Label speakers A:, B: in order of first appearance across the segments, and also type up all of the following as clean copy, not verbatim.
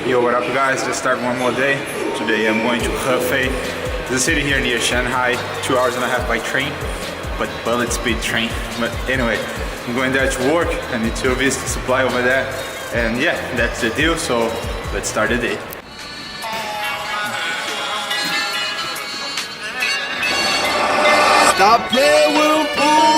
A: Yo, what up guys? Just start one more day. Today I'm going to Hefei. It's a city here near Shanghai, 2.5 hours by train, but bullet speed train. But anyway, I'm going there to work. I need to visit the supply over there. And yeah, that's the deal, so let's start the day.
B: Stop playing with them, fool.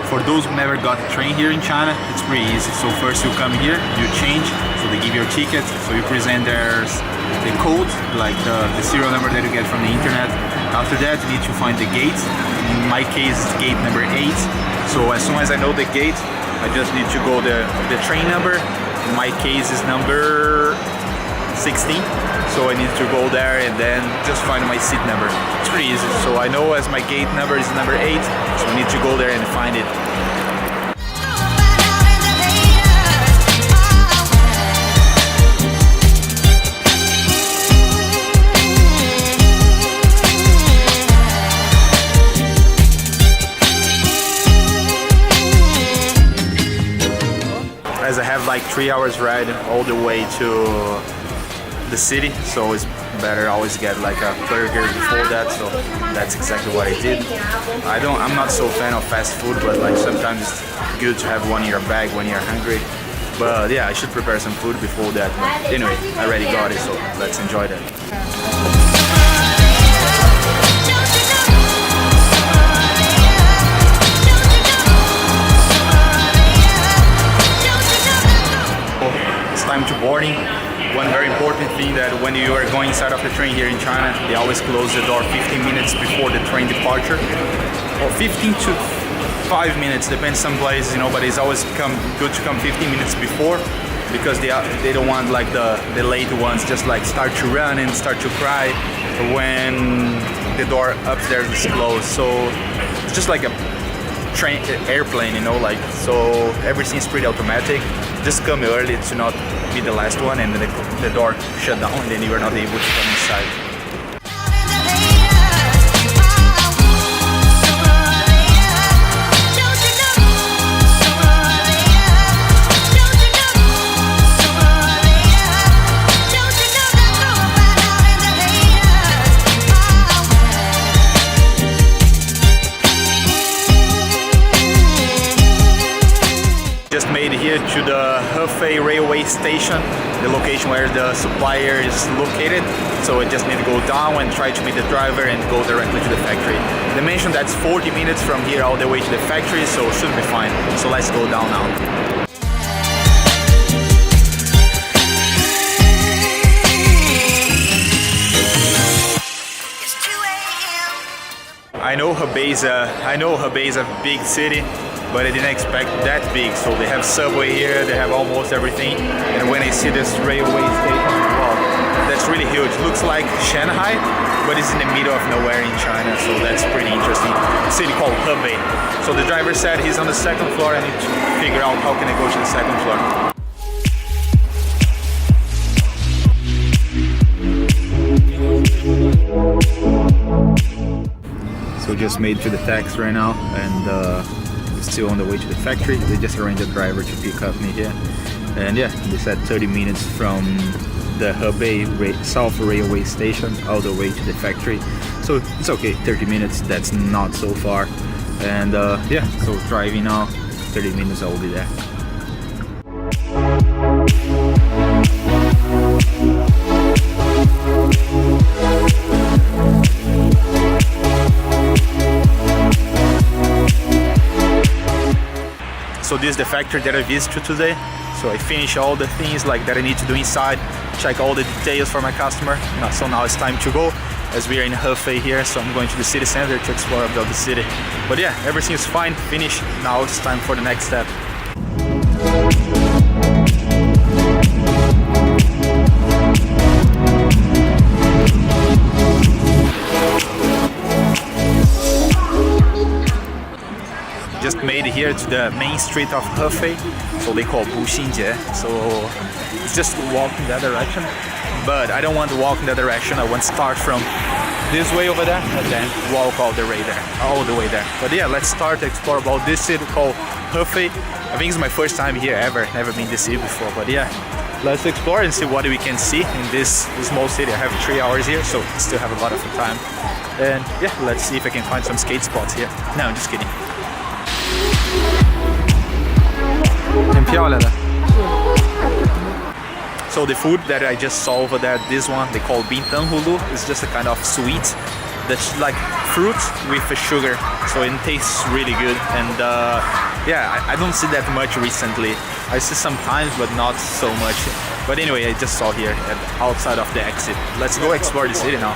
A: For those who never got a train here in China, it's pretty easy. So first you come here, you change, so they give you a ticket, so you present the code, like the serial number that you get from the internet. After that you need to find the gate. In my case it's gate number 8. So as soon as I know the gate, I just need to go the train number. In my case is number 16. So I need to go there and then just find my seat number. It's pretty easy. So I know as my gate number is number 8, so I need to go there and find it. As I have like 3 hours ride all the way to the city, so it's better always get like a burger before that, so that's exactly what I did. I'm not so fan of fast food, but like sometimes it's good to have one in your bag when you're hungry. But yeah, I should prepare some food before that. But anyway, I already got it, so let's enjoy that. It's time to boarding. One very important thing that when you are going inside of the train here in China, they always close the door 15 minutes before the train departure, or 15 to 5 minutes, depends some places, you know, but it's always good to come 15 minutes before, because they don't want like the late ones just like start to run and start to cry when the door upstairs is closed. So it's just like a airplane, you know, like, so everything's pretty automatic. Just come early to not be the last one, and the door shut down, and then you are not able to come inside. Just made it here to the Hefei railway station, the location where the supplier is located. So I just need to go down and try to meet the driver and go directly to the factory. They mentioned that's 40 minutes from here all the way to the factory, so it should be fine. So let's go down now. I know Hefei is a big city, but I didn't expect that big. So they have subway here, they have almost everything. And when I see this railway station, wow, that's really huge. Looks like Shanghai, but it's in the middle of nowhere in China, so that's pretty interesting. A city called Hefei. So the driver said he's on the 2nd floor. I need to figure out how can I go to the 2nd floor. So just made to the taxi right now, and still on the way to the factory. They just arranged a driver to pick up me here, and yeah, they said 30 minutes from the Hefei South Railway Station all the way to the factory, so it's okay. 30 minutes, that's not so far. And yeah, so driving now, 30 minutes I will be there. So this is the factory that I visited today. So I finished all the things like that I need to do inside, check all the details for my customer. So now it's time to go, as we are in Hefei here. So I'm going to the city center to explore about the city. But yeah, everything is fine, finished. Now it's time for the next step. here to the main street of Hefei, so they call Buxinjie. So it's just walk in that direction, but I don't want to walk in that direction. I want to start from this way over there and then walk all the way there. But yeah, let's start to explore about this city called Hefei. I think it's my first time here ever, never been this city before, but yeah, let's explore and see what we can see in this small city. I have 3 hours here, so I still have a lot of time. And yeah, let's see if I can find some skate spots here. No, I'm just kidding. 很漂亮的。 So the food that I just saw over there, this one they call bintang hulu, is just a kind of sweet that's like fruit with sugar, so it tastes really good. And yeah, I don't see that much recently. I see sometimes, but not so much. But anyway, I just saw here outside of the exit. Let's go explore the city now.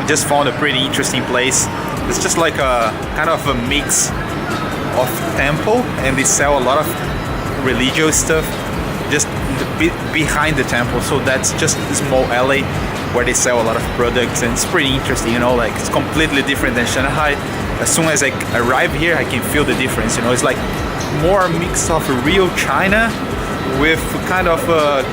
A: Just found a pretty interesting place. It's just like a kind of a mix of temple, and they sell a lot of religious stuff just behind the temple. So that's just a small alley where they sell a lot of products, and it's pretty interesting, you know, like it's completely different than Shanghai. As soon as I arrive here, I can feel the difference, you know. It's like more a mix of real China with kind of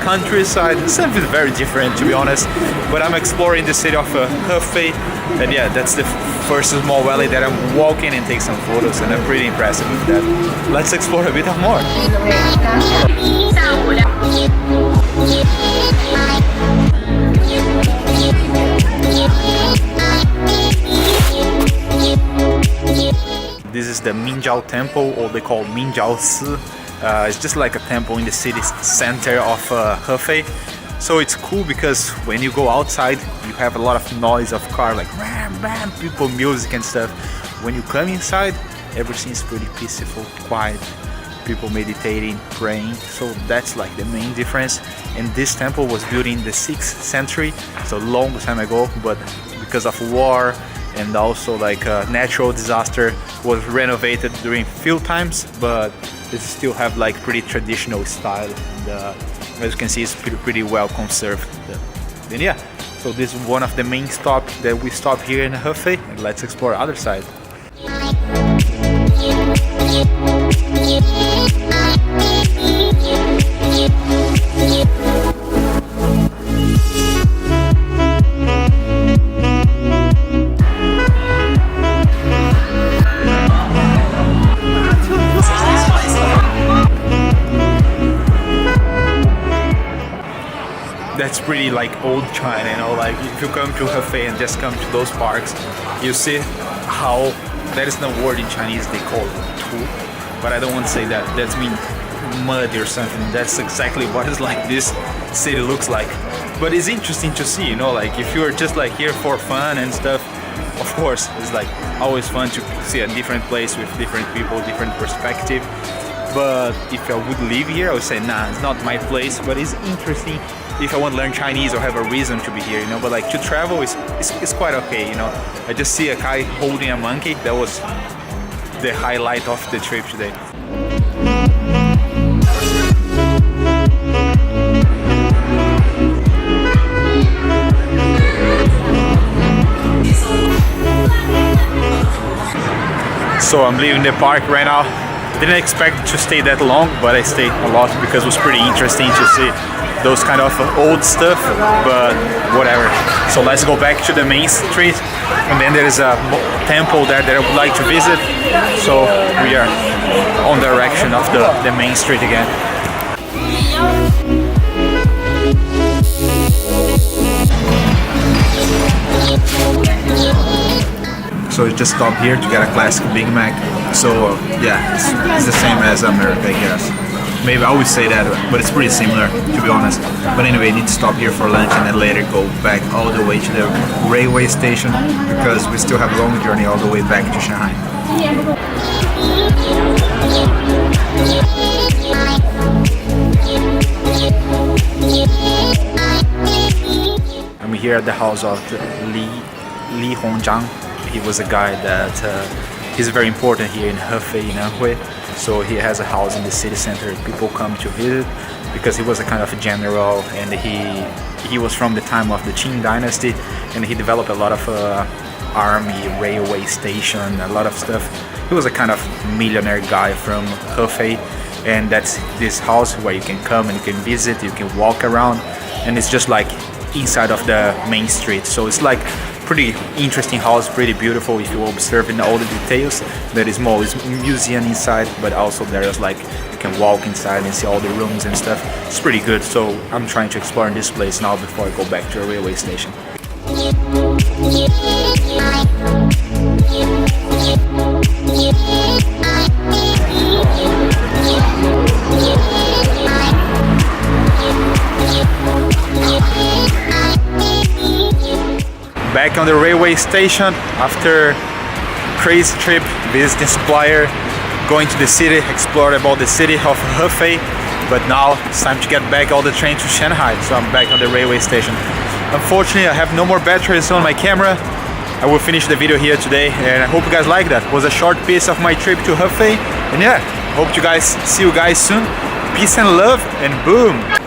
A: countryside. Something very different, to be honest. But I'm exploring the city of Hefei, and yeah, that's the first small valley that I'm walking and take some photos, and I'm pretty impressed with that. Let's explore a bit more. This is the Minjiao Temple, or they call Minjiao Si. It's just like a temple in the city center of Hefei. So it's cool because when you go outside, you have a lot of noise of car, like ram, bam, people, music and stuff. When you come inside, everything's pretty peaceful, quiet, people meditating, praying. So that's like the main difference. And this temple was built in the 6th century, so long time ago, but because of war and also like a natural disaster, was renovated during few times, but it still have like pretty traditional style, and as you can see, it's pretty well conserved. Then yeah, so this is one of the main stops that we stop here in Hefei, and let's explore other side. That's pretty like old China, you know, like if you come to Hefei and just come to those parks, you see how there is no word in Chinese they call tu, but I don't want to say that. That means mud or something. That's exactly what is like this city looks like. But it's interesting to see, you know, like if you're just like here for fun and stuff, of course, it's like always fun to see a different place with different people, different perspective. But if I would live here, I would say, nah, it's not my place. But it's interesting if I want to learn Chinese or have a reason to be here, you know. But like to travel is quite okay, you know. I just see a guy holding a monkey. That was the highlight of the trip today. So I'm leaving the park right now. Didn't expect to stay that long, but I stayed a lot because it was pretty interesting to see those kind of old stuff, but whatever. So let's go back to the main street, and then there is a temple there that I would like to visit. So we are on the direction of the main street again. So we just stopped here to get a classic Big Mac. So yeah, it's the same as America, I guess. Maybe I always say that, but it's pretty similar, to be honest. But anyway, need to stop here for lunch and then later go back all the way to the railway station because we still have a long journey all the way back to Shanghai. I'm here at the house of Li Hongzhang. He was a guy that he's very important here in Hefei, in Anhui. So he has a house in the city center. People come to visit because he was a kind of a general, and he was from the time of the Qing dynasty, and he developed a lot of army, railway station, a lot of stuff. He was a kind of millionaire guy from Hefei, and that's this house where you can come and you can visit, you can walk around, and it's just like inside of the main street. So it's like pretty interesting house, pretty beautiful if you observe in all the details. There is more museum inside, but also there's like you can walk inside and see all the rooms and stuff. It's pretty good. So I'm trying to explore this place now before I go back to a railway station. Back on the railway station after crazy trip, visiting supplier, going to the city, explore about the city of Hefei. But now it's time to get back all the train to Shanghai, so I'm back on the railway station. Unfortunately, I have no more batteries on my camera. I will finish the video here today, and I hope you guys like that. It was a short piece of my trip to Hefei, and yeah, hope you guys see you guys soon. Peace and love, and boom!